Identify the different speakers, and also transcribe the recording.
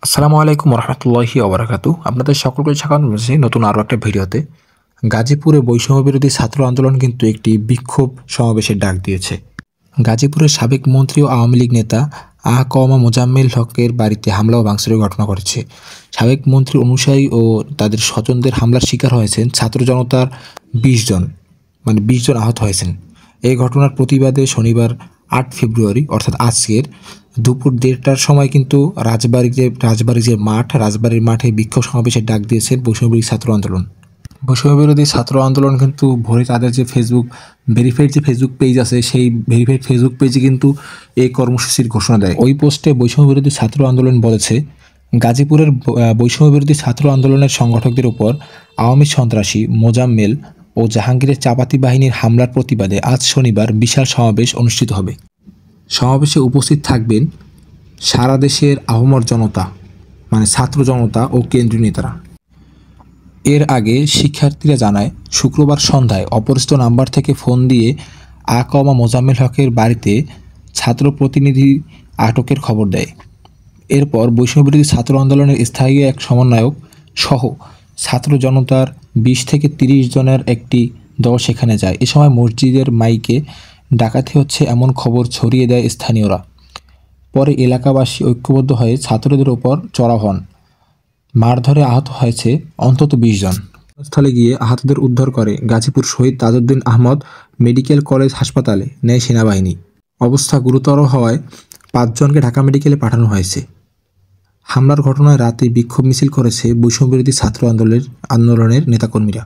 Speaker 1: আসসালামু আলাইকুম রহমতুল্লাহি ওবরাকাতু। আপনাদের সকলকে স্বাগত জানাচ্ছি নতুন আরও একটা ভিডিওতে। গাজীপুরে বৈষম্য বিরোধী ছাত্র আন্দোলন কিন্তু একটি বিক্ষোভ সমাবেশের ডাক দিয়েছে। গাজীপুরের সাবেক মন্ত্রী ও আওয়ামী লীগ নেতা মোজাম্মেল হকের বাড়িতে হামলা ও ভাঙচুরের ঘটনা ঘটেছে। সাবেক মন্ত্রী অনুসারী ও তাদের স্বজনদের হামলার শিকার হয়েছেন ছাত্র জনতার ২০ জন, ২০ জন আহত হয়েছেন। এই ঘটনার প্রতিবাদে শনিবার ৮ ফেব্রুয়ারি অর্থাৎ আজকের দুপুর ১:৩০টার সময় কিন্তু রাজবাড়ির মাঠে বিক্ষোভ সমাবেশের ডাক দিয়েছেন বৈষম্যবিরোধী ছাত্র আন্দোলন। বৈষম্যবিরোধী ছাত্র আন্দোলন কিন্তু ভোরে তাদের যে ভেরিফাইড ফেসবুক পেজ আছে, সেই ভেরিফাইড ফেসবুক পেজে কিন্তু এই কর্মসূচির ঘোষণা দেয়। ওই পোস্টে বৈষম্যবিরোধী ছাত্র আন্দোলন বলেছে, গাজীপুরের বৈষম্যবিরোধী ছাত্র আন্দোলনের সংগঠকদের উপর আওয়ামী সন্ত্রাসী মোজাম্মেল ও জাহাঙ্গীরের চাপাতি বাহিনীর হামলার প্রতিবাদে আজ শনিবার বিশাল সমাবেশ অনুষ্ঠিত হবে। সমাবেশে উপস্থিত থাকবেন সারা দেশের আহমর জনতা, ছাত্র জনতা ও কেন্দ্রীয় নেতারা। এর আগে শিক্ষার্থীরা জানায়, শুক্রবার সন্ধ্যায় অপরিচিত নাম্বার থেকে ফোন দিয়ে মোজাম্মেল হকের বাড়িতে ছাত্র প্রতিনিধি আটকের খবর দেয়। এরপর বৈষম্যবিরোধী ছাত্র আন্দোলনের স্থায়ী এক সমন্বয়ক সহ ছাত্র জনতার ২০ থেকে ৩০ জনের একটি দল সেখানে যায়। এ সময় মসজিদের মাইকে ডাকাতি হচ্ছে এমন খবর ছড়িয়ে দেয় স্থানীয়রা। পরে এলাকাবাসী ঐক্যবদ্ধ হয়ে ছাত্রদের ওপর চড়াও হন। মারধরে আহত হয়েছে অন্তত ২০ জন। ঘটনাস্থলে গিয়ে আহতদের উদ্ধার করে গাজীপুর শহীদ তাজউদ্দিন আহমদ মেডিকেল কলেজ হাসপাতালে নেয় সেনাবাহিনী। অবস্থা গুরুতর হওয়ায় ৫ জনকে ঢাকা মেডিকেলে পাঠানো হয়েছে। হামলার ঘটনায় রাতে বিক্ষোভ মিছিল করেছে বৈষম্যবিরোধী ছাত্র আন্দোলনের নেতাকর্মীরা।